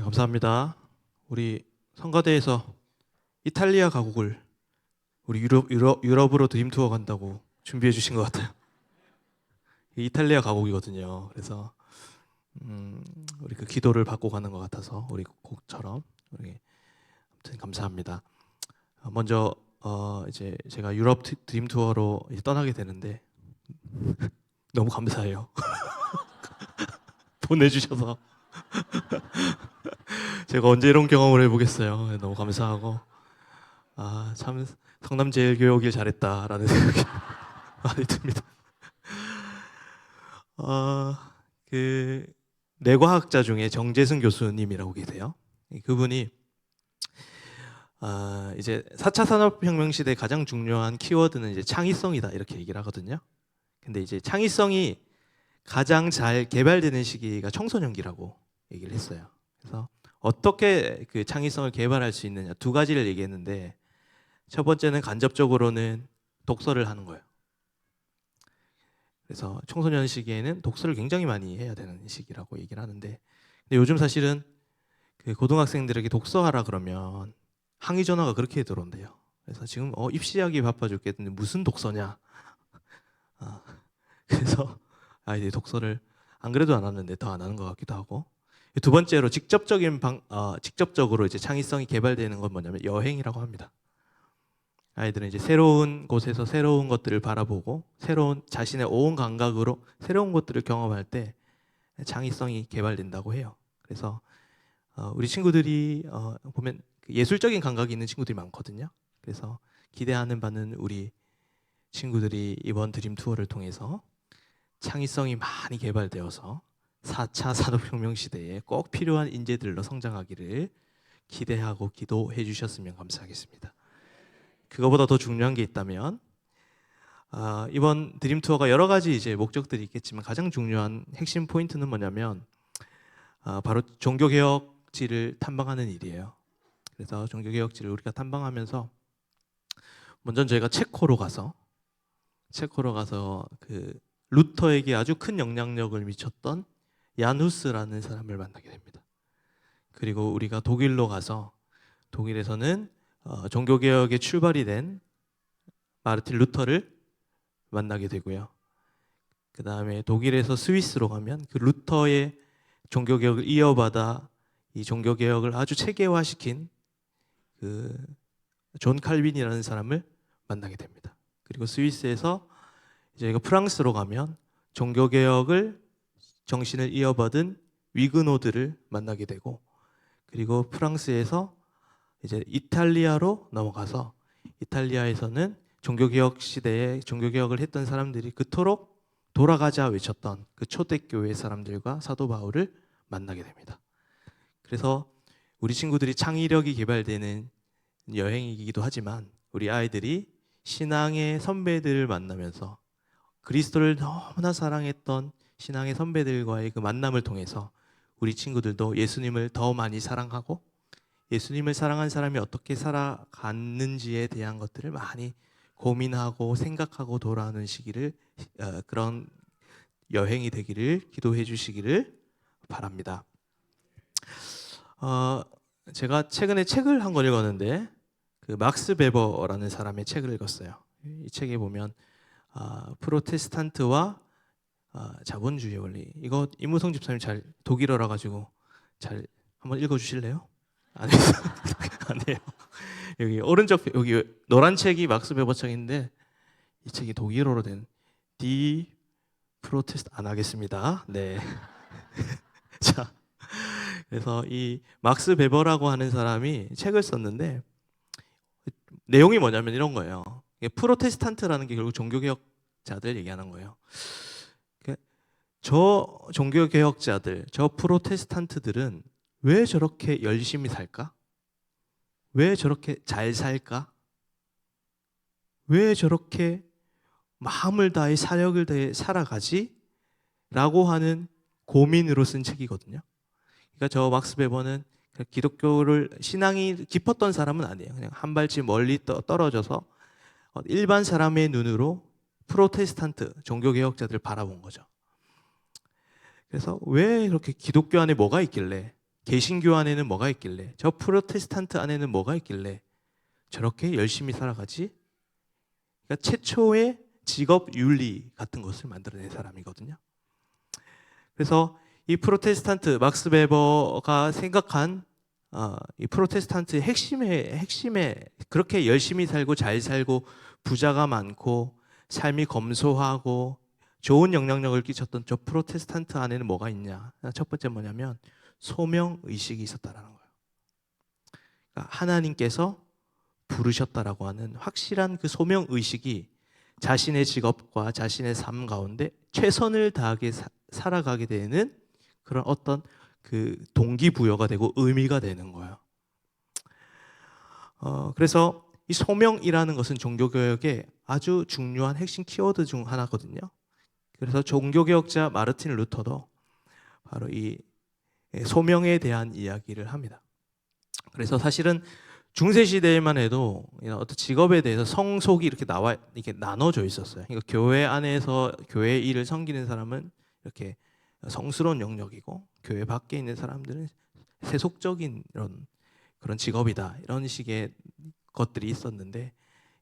네, 감사합니다. 우리 성가대에서 이탈리아 가곡을 우리 유럽으로 드림 투어 간다고 준비해 주신 것 같아요. 이탈리아 가곡이거든요. 그래서 우리 그 기도를 받고 가는 것 같아서 우리 곡처럼 우리 아무튼 감사합니다. 먼저 이제 제가 유럽 드림 투어로 이제 떠나게 되는데 너무 감사해요. 보내주셔서 제가 언제 이런 경험을 해보겠어요. 네, 너무 감사하고 참 성남제일교회 길 잘했다라는 생각이 많이 듭니다. 그 뇌과학자 중에 정재승 교수님이라고 계세요. 그분이 이제 4차 산업혁명 시대 가장 중요한 키워드는 이제 창의성이다 이렇게 얘기를 하거든요. 근데 이제 창의성이 가장 잘 개발되는 시기가 청소년기라고 얘기를 했어요. 그래서 어떻게 그 창의성을 개발할 수 있느냐 두 가지를 얘기했는데 첫 번째는 간접적으로는 독서를 하는 거예요. 그래서 청소년 시기에는 독서를 굉장히 많이 해야 되는 시기라고 얘기를 하는데 근데 요즘 사실은 그 고등학생들에게 독서하라 그러면 항의 전화가 그렇게 들어온대요. 그래서 지금 입시하기 바빠 죽겠는데 무슨 독서냐. 그래서 아이들이 독서를 안 그래도 안 하는데 더 안 하는 것 같기도 하고 두 번째로 직접적으로 이제 창의성이 개발되는 건 뭐냐면 여행이라고 합니다. 아이들은 이제 새로운 곳에서 새로운 것들을 바라보고 새로운 자신의 온 감각으로 새로운 것들을 경험할 때 창의성이 개발된다고 해요. 그래서 우리 친구들이 보면 예술적인 감각이 있는 친구들이 많거든요. 그래서 기대하는 바는 우리 친구들이 이번 드림 투어를 통해서 창의성이 많이 개발되어서 4차 산업혁명 시대에 꼭 필요한 인재들로 성장하기를 기대하고 기도해 주셨으면 감사하겠습니다. 그거보다 더 중요한 게 있다면 이번 드림 투어가 여러 가지 이제 목적들이 있겠지만 가장 중요한 핵심 포인트는 뭐냐면 바로 종교개혁지를 탐방하는 일이에요. 그래서 종교개혁지를 우리가 탐방하면서 먼저 저희가 체코로 가서 그 루터에게 아주 큰 영향력을 미쳤던 얀 후스라는 사람을 만나게 됩니다. 그리고 우리가 독일로 가서 독일에서는 종교개혁의 출발이 된 마르틴 루터를 만나게 되고요. 그 다음에 독일에서 스위스로 가면 그 루터의 종교개혁을 이어받아 이 종교개혁을 아주 체계화시킨 그 존 칼빈이라는 사람을 만나게 됩니다. 그리고 스위스에서 저희가 프랑스로 가면 종교개혁을 정신을 이어받은 위그노드를 만나게 되고 그리고 프랑스에서 이제 이탈리아로 넘어가서 이탈리아에서는 종교개혁 시대에 종교개혁을 했던 사람들이 그토록 돌아가자 외쳤던 그 초대교회 사람들과 사도 바울을 만나게 됩니다. 그래서 우리 친구들이 창의력이 개발되는 여행이기도 하지만 우리 아이들이 신앙의 선배들을 만나면서 그리스도를 너무나 사랑했던 신앙의 선배들과의 그 만남을 통해서 우리 친구들도 예수님을 더 많이 사랑하고 예수님을 사랑한 사람이 어떻게 살아갔는지에 대한 것들을 많이 고민하고 생각하고 돌아오는 시기를 그런 여행이 되기를 기도해 주시기를 바랍니다. 제가 최근에 책을 한 권 읽었는데 그 막스 베버라는 사람의 책을 읽었어요. 이 책에 보면 프로테스탄트와 자본주의 원리 이거 임무성 집사님 잘 독일어라 가지고 잘 한번 읽어주실래요? 아니에요. 여기 오른쪽 여기 노란 책이 막스 베버 책인데 이 책이 독일어로 된 디 프로테스트 안 하겠습니다. 네. 자, 그래서 이 막스 베버라고 하는 사람이 책을 썼는데 내용이 뭐냐면 이런 거예요. 프로테스탄트라는 게 결국 종교개혁자들 얘기하는 거예요. 저 종교개혁자들, 저 프로테스탄트들은 왜 저렇게 열심히 살까? 왜 저렇게 잘 살까? 왜 저렇게 마음을 다해 사력을 다해 살아가지? 라고 하는 고민으로 쓴 책이거든요. 그러니까 저 막스 베버는 기독교를 신앙이 깊었던 사람은 아니에요. 그냥 한 발짝 멀리 떨어져서 일반 사람의 눈으로 프로테스탄트 종교개혁자들을 바라본 거죠. 그래서 왜 이렇게 기독교 안에 뭐가 있길래 개신교 안에는 뭐가 있길래, 저 프로테스탄트 안에는 뭐가 있길래 저렇게 열심히 살아가지? 그러니까 최초의 직업 윤리 같은 것을 만들어낸 사람이거든요. 그래서 이 프로테스탄트 막스 베버가 생각한 이 프로테스탄트의 핵심에 그렇게 열심히 살고 잘 살고 부자가 많고 삶이 검소하고 좋은 영향력을 끼쳤던 저 프로테스탄트 안에는 뭐가 있냐? 첫 번째 뭐냐면 소명 의식이 있었다라는 거예요. 그러니까 하나님께서 부르셨다라고 하는 확실한 그 소명 의식이 자신의 직업과 자신의 삶 가운데 최선을 다하게 살아가게 되는 그런 어떤 그 동기부여가 되고 의미가 되는 거예요. 그래서 이 소명이라는 것은 종교개혁의 아주 중요한 핵심 키워드 중 하나거든요. 그래서 종교개혁자 마르틴 루터도 바로 이 소명에 대한 이야기를 합니다. 그래서 사실은 중세 시대에만 해도 어떤 직업에 대해서 성속이 이렇게 나눠져 있었어요. 그러니까 교회 안에서 교회 일을 섬기는 사람은 이렇게 성스러운 영역이고, 교회 밖에 있는 사람들은 세속적인 그런 직업이다, 이런 식의 것들이 있었는데,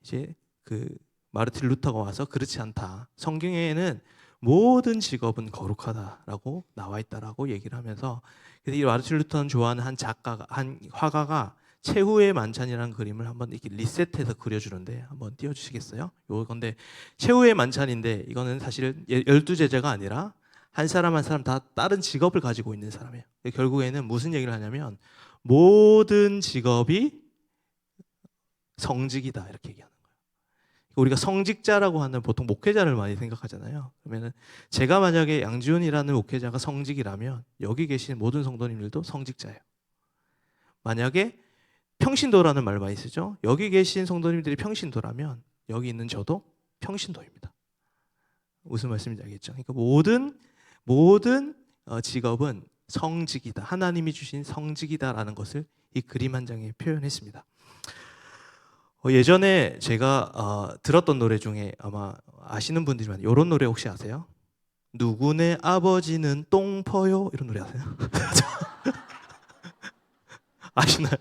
이제 그 마르틴 루터가 와서 그렇지 않다, 성경에는 모든 직업은 거룩하다라고 나와 있다라고 얘기를 하면서, 그래서 이 마르틴 루터는 좋아하는 한 화가가 최후의 만찬이라는 그림을 한번 이렇게 리셋해서 그려주는데 한번 띄워주시겠어요? 요건데 최후의 만찬인데, 이거는 사실 12제자가 아니라 한 사람 한 사람 다 다른 직업을 가지고 있는 사람이에요. 결국에는 무슨 얘기를 하냐면 모든 직업이 성직이다, 이렇게 얘기하는 거예요. 우리가 성직자라고 하는 보통 목회자를 많이 생각하잖아요. 그러면은 제가 만약에 양지훈이라는 목회자가 성직이라면 여기 계신 모든 성도님들도 성직자예요. 만약에 평신도라는 말 많이 쓰죠. 여기 계신 성도님들이 평신도라면 여기 있는 저도 평신도입니다. 무슨 말씀인지 알겠죠? 그러니까 모든 직업은 성직이다, 하나님이 주신 성직이다라는 것을 이 그림 한 장에 표현했습니다. 예전에 제가 들었던 노래 중에 아마 아시는 분들이 많아요. 이런 노래 혹시 아세요? 누구네 아버지는 똥 퍼요, 이런 노래 아세요? 아시나요?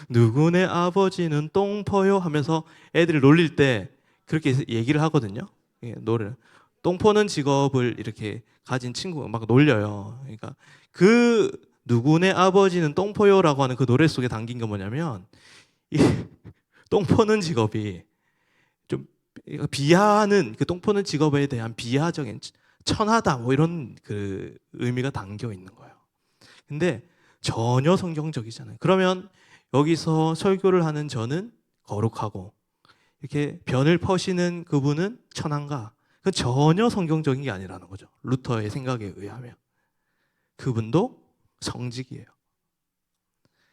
누구네 아버지는 똥 퍼요 하면서 애들을 놀릴 때 그렇게 얘기를 하거든요. 노래를. 똥 퍼는 직업을 이렇게 가진 친구가 막 놀려요. 그러니까 그 누구네 아버지는 똥 퍼요라고 하는 그 노래 속에 담긴 게 뭐냐면, 이 똥 퍼는 직업이 좀 비하하는, 그 똥 퍼는 직업에 대한 비하적인 천하다, 뭐 이런 그 의미가 담겨 있는 거예요. 근데 전혀 성경적이잖아요. 그러면 여기서 설교를 하는 저는 거룩하고 이렇게 변을 퍼시는 그분은 천한가? 그 전혀 성경적인 게 아니라는 거죠. 루터의 생각에 의하면 그분도 성직이에요.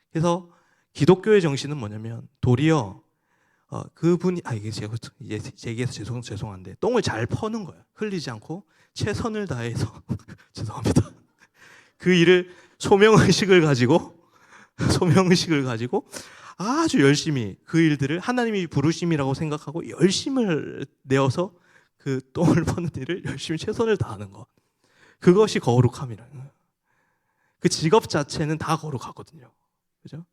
그래서 기독교의 정신은 뭐냐면 도리어 그분이 이게 제가 얘기해서 죄송한데 똥을 잘 퍼는 거예요. 흘리지 않고 최선을 다해서 죄송합니다. 그 일을 소명의식을 가지고 아주 열심히 그 일들을 하나님이 부르심이라고 생각하고 열심을 내어서 그 똥을 퍼는 일을 열심히 최선을 다하는 것, 그것이 거룩함이라는 거예요. 그 직업 자체는 다 거룩하거든요. 그죠?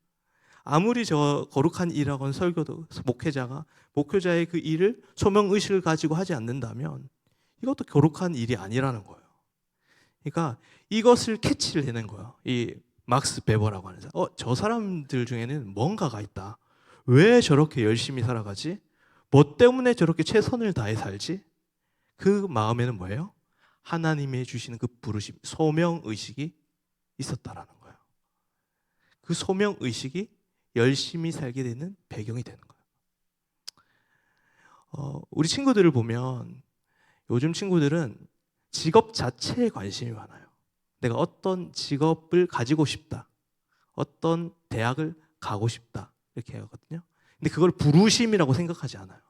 아무리 저 거룩한 일하고는 설교도 목회자의 그 일을 소명의식을 가지고 하지 않는다면 이것도 거룩한 일이 아니라는 거예요. 그러니까 이것을 캐치를 해낸 거예요. 이 막스 베버라고 하는 사람. 저 사람들 중에는 뭔가가 있다. 왜 저렇게 열심히 살아가지? 뭐 때문에 저렇게 최선을 다해 살지? 그 마음에는 뭐예요? 하나님이 주시는 그 부르심, 소명의식이 있었다라는 거예요. 그 소명의식이 열심히 살게 되는 배경이 되는 거예요. 우리 친구들을 보면 요즘 친구들은 직업 자체에 관심이 많아요. 내가 어떤 직업을 가지고 싶다, 어떤 대학을 가고 싶다, 이렇게 하거든요. 근데 그걸 부르심이라고 생각하지 않아요.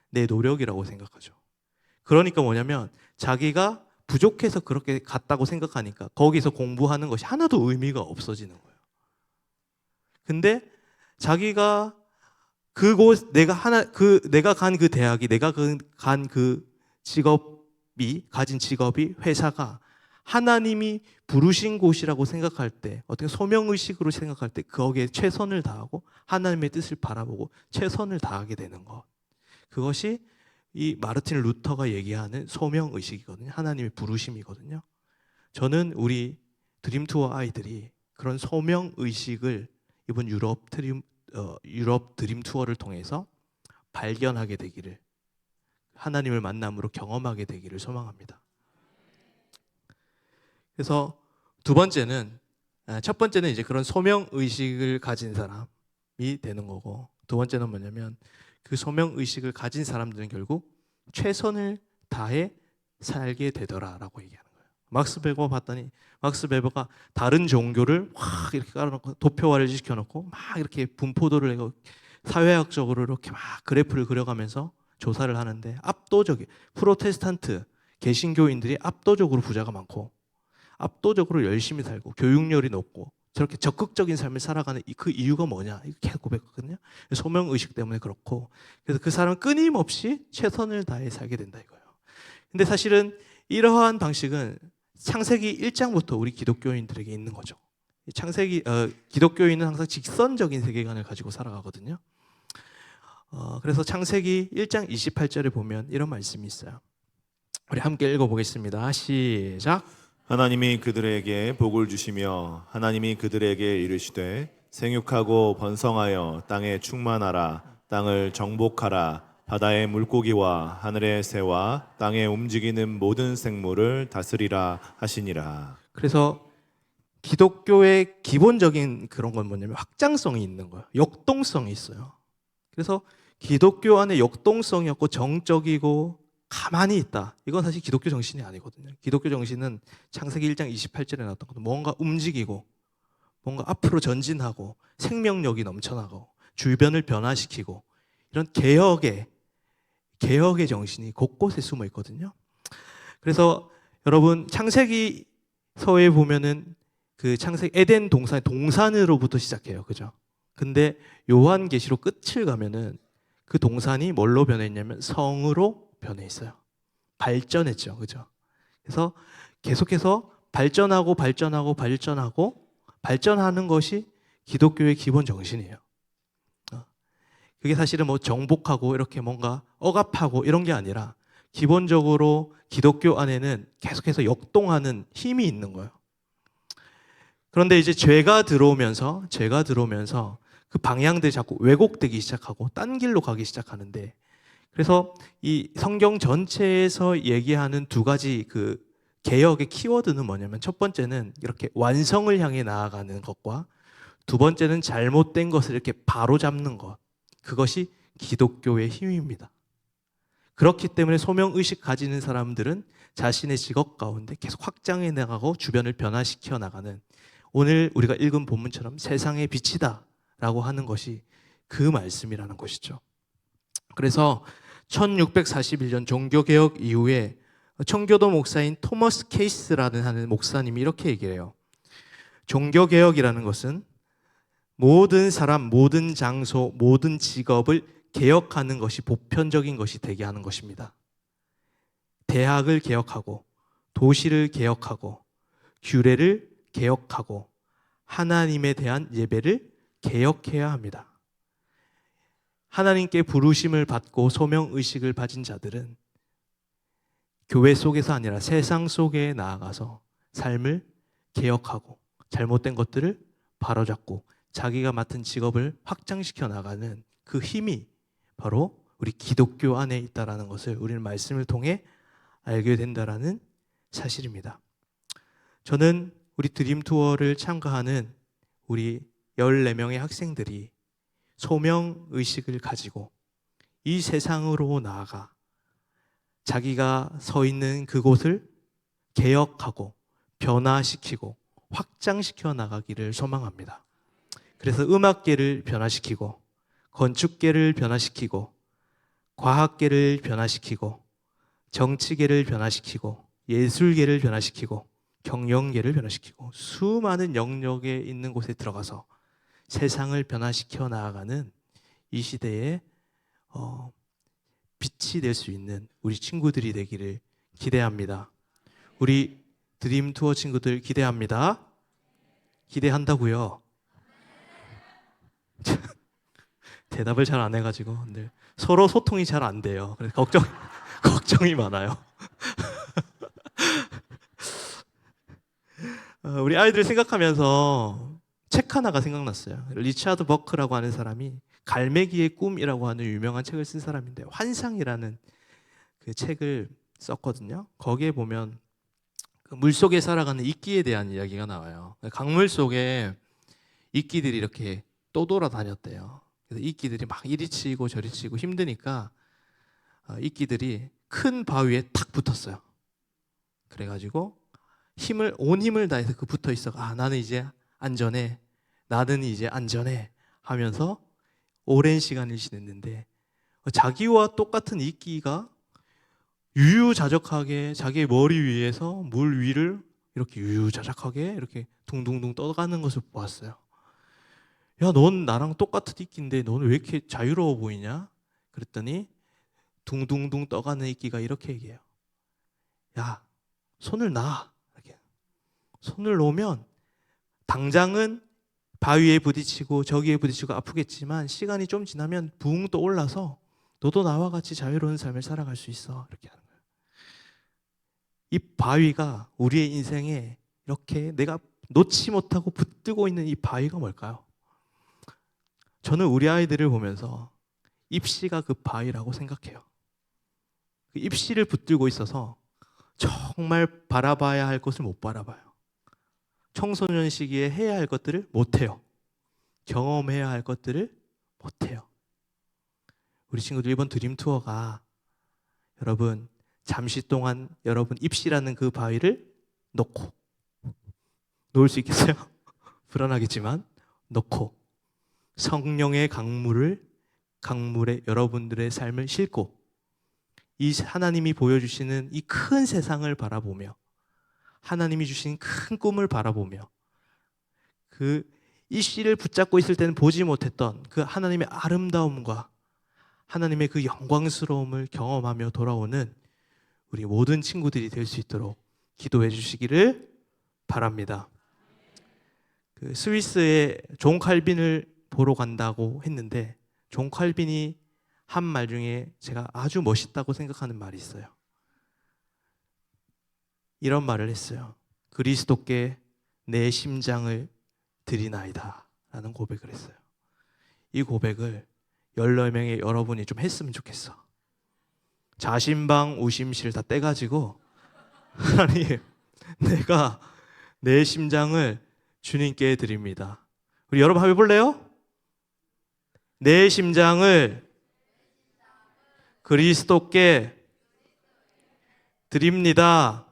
내 노력이라고 생각하죠. 그러니까 뭐냐면 자기가 부족해서 그렇게 갔다고 생각하니까 거기서 공부하는 것이 하나도 의미가 없어지는 거예요. 근데 자기가 내가 간 그 대학이, 내가 간 그 직업이, 가진 직업이, 회사가 하나님이 부르신 곳이라고 생각할 때, 어떻게 소명의식으로 생각할 때 거기에 최선을 다하고 하나님의 뜻을 바라보고 최선을 다하게 되는 것. 그것이 이 마르틴 루터가 얘기하는 소명의식이거든요. 하나님의 부르심이거든요. 저는 우리 드림투어 아이들이 그런 소명의식을 이번 유럽 드림 투어를 통해서 발견하게 되기를, 하나님을 만남으로 경험하게 되기를 소망합니다. 그래서 첫 번째는 이제 그런 소명 의식을 가진 사람이 되는 거고, 두 번째는 뭐냐면 그 소명 의식을 가진 사람들은 결국 최선을 다해 살게 되더라라고 얘기하는 거예요. 막스 베버 봤더니 막스 베버가 다른 종교를 확 이렇게 깔아놓고 도표화를 시켜놓고 막 이렇게 분포도를 내고 사회학적으로 이렇게 막 그래프를 그려가면서 조사를 하는데, 프로테스탄트 개신교인들이 압도적으로 부자가 많고 압도적으로 열심히 살고 교육열이 높고 저렇게 적극적인 삶을 살아가는 그 이유가 뭐냐, 이렇게 계속 고백하거든요. 소명의식 때문에 그렇고, 그래서 그 사람은 끊임없이 최선을 다해 살게 된다 이거예요. 근데 사실은 이러한 방식은 창세기 1장부터 우리 기독교인들에게 있는 거죠. 기독교인은 항상 직선적인 세계관을 가지고 살아가거든요. 그래서 창세기 1장 28절에 보면 이런 말씀이 있어요. 우리 함께 읽어보겠습니다. 시작. 하나님이 그들에게 복을 주시며 하나님이 그들에게 이르시되 생육하고 번성하여 땅에 충만하라. 땅을 정복하라. 바다의 물고기와 하늘의 새와 땅에 움직이는 모든 생물을 다스리라 하시니라. 그래서 기독교의 기본적인 그런 건 뭐냐면 확장성이 있는 거예요. 역동성이 있어요. 그래서 기독교 안에 역동성이 없고 정적이고 가만히 있다, 이건 사실 기독교 정신이 아니거든요. 기독교 정신은 창세기 1장 28절에 나왔던 것도 뭔가 움직이고 뭔가 앞으로 전진하고 생명력이 넘쳐나고 주변을 변화시키고 이런 개혁의 정신이 곳곳에 숨어 있거든요. 그래서 여러분 창세기서에 보면은 그 창세기 에덴 동산으로부터 시작해요. 그죠? 근데 요한계시록 끝을 가면은 그 동산이 뭘로 변했냐면 성으로 변해 있어요. 발전했죠. 그죠? 그래서 계속해서 발전하는 것이 기독교의 기본 정신이에요. 그게 사실은 뭐 정복하고 이렇게 뭔가 억압하고 이런 게 아니라 기본적으로 기독교 안에는 계속해서 역동하는 힘이 있는 거예요. 그런데 이제 죄가 들어오면서 그 방향들이 자꾸 왜곡되기 시작하고 딴 길로 가기 시작하는데, 그래서 이 성경 전체에서 얘기하는 두 가지 그 개혁의 키워드는 뭐냐면, 첫 번째는 이렇게 완성을 향해 나아가는 것과 두 번째는 잘못된 것을 이렇게 바로잡는 것, 그것이 기독교의 힘입니다. 그렇기 때문에 소명의식 가지는 사람들은 자신의 직업 가운데 계속 확장해 나가고 주변을 변화시켜 나가는, 오늘 우리가 읽은 본문처럼 세상의 빛이다 라고 하는 것이 그 말씀이라는 것이죠. 그래서 1641년 종교개혁 이후에 청교도 목사인 토머스 케이스라는 하는 목사님이 이렇게 얘기를 해요. 종교개혁이라는 것은 모든 사람, 모든 장소, 모든 직업을 개혁하는 것이 보편적인 것이 되게 하는 것입니다. 대학을 개혁하고 도시를 개혁하고 규례를 개혁하고 하나님에 대한 예배를 개혁해야 합니다. 하나님께 부르심을 받고 소명의식을 가진 자들은 교회 속에서 아니라 세상 속에 나아가서 삶을 개혁하고 잘못된 것들을 바로잡고 자기가 맡은 직업을 확장시켜 나가는 그 힘이 바로 우리 기독교 안에 있다는 것을 우리는 말씀을 통해 알게 된다는 사실입니다. 저는 우리 드림 투어를 참가하는 우리 14명의 학생들이 소명의식을 가지고 이 세상으로 나아가 자기가 서 있는 그곳을 개혁하고 변화시키고 확장시켜 나가기를 소망합니다. 그래서 음악계를 변화시키고 건축계를 변화시키고 과학계를 변화시키고 정치계를 변화시키고 예술계를 변화시키고 경영계를 변화시키고 수많은 영역에 있는 곳에 들어가서 세상을 변화시켜 나아가는 이 시대에 빛이 될 수 있는 우리 친구들이 되기를 기대합니다. 우리 드림 투어 친구들 기대합니다. 기대한다고요. 대답을 잘 안 해가지고 근데 서로 소통이 잘 안 돼요. 그래서 걱정이 많아요. 우리 아이들 생각하면서 책 하나가 생각났어요. 리차드 버크라고 하는 사람이 갈매기의 꿈이라고 하는 유명한 책을 쓴 사람인데 환상이라는 그 책을 썼거든요. 거기에 보면 그 물속에 살아가는 이끼에 대한 이야기가 나와요. 강물 속에 이끼들이 이렇게 떠돌아다녔대요. 그래서 이끼들이 막 이리 치고 저리 치고 힘드니까 이끼들이 큰 바위에 탁 붙었어요. 그래가지고 온 힘을 다해서 그 붙어 있어. 나는 이제 안전해. 나는 이제 안전해. 하면서 오랜 시간을 지냈는데 자기와 똑같은 이끼가 유유자적하게 자기의 머리 위에서 물 위를 이렇게 유유자적하게 이렇게 둥둥둥 떠가는 것을 보았어요. 야, 넌 나랑 똑같은 이끼인데 너는 왜 이렇게 자유로워 보이냐? 그랬더니 둥둥둥 떠가는 이끼가 이렇게 얘기해요. 야, 손을 놔. 이렇게. 손을 놓으면 당장은 바위에 부딪히고 저기에 부딪히고 아프겠지만 시간이 좀 지나면 붕 떠올라서 너도 나와 같이 자유로운 삶을 살아갈 수 있어. 이렇게 하는 거예요. 이 바위가 우리의 인생에 이렇게 내가 놓지 못하고 붙들고 있는 이 바위가 뭘까요? 저는 우리 아이들을 보면서 입시가 그 바위라고 생각해요. 그 입시를 붙들고 있어서 정말 바라봐야 할 것을 못 바라봐요. 청소년 시기에 해야 할 것들을 못해요. 경험해야 할 것들을 못해요. 우리 친구들 이번 드림 투어가 여러분 잠시 동안 여러분 입시라는 그 바위를 놓고 놓을 수 있겠어요? 불안하겠지만 놓고 성령의 강물에 여러분들의 삶을 싣고 이 하나님이 보여주시는 이 큰 세상을 바라보며 하나님이 주신 큰 꿈을 바라보며 그 입시를 붙잡고 있을 때는 보지 못했던 그 하나님의 아름다움과 하나님의 그 영광스러움을 경험하며 돌아오는 우리 모든 친구들이 될 수 있도록 기도해 주시기를 바랍니다. 그 스위스의 존 칼빈을 보러 간다고 했는데 존 칼빈이 한 말 중에 제가 아주 멋있다고 생각하는 말이 있어요. 이런 말을 했어요. 그리스도께 내 심장을 드리나이다 라는 고백을 했어요. 이 고백을 14명의 여러분이 좀 했으면 좋겠어. 자신방 우심실 다 떼가지고 하나님 내가 내 심장을 주님께 드립니다. 우리 여러분 한번 해볼래요? 내 심장을 그리스도께 드립니다.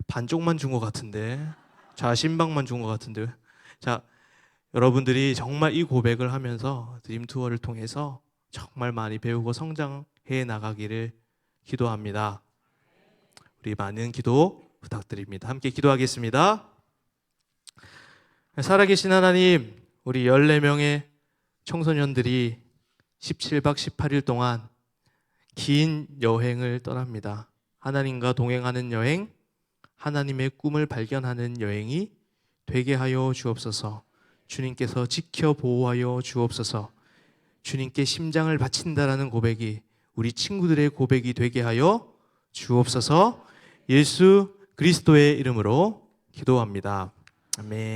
반쪽만 준 것 같은데 자신방만 준 것 같은데 자 여러분들이 정말 이 고백을 하면서 드림 투어를 통해서 정말 많이 배우고 성장해 나가기를 기도합니다. 우리 많은 기도 부탁드립니다. 함께 기도하겠습니다. 살아계신 하나님, 우리 14명의 청소년들이 17박 18일 동안 긴 여행을 떠납니다. 하나님과 동행하는 여행, 하나님의 꿈을 발견하는 여행이 되게 하여 주옵소서. 주님께서 지켜 보호하여 주옵소서. 주님께 심장을 바친다라는 고백이 우리 친구들의 고백이 되게 하여 주옵소서. 예수 그리스도의 이름으로 기도합니다. 아멘.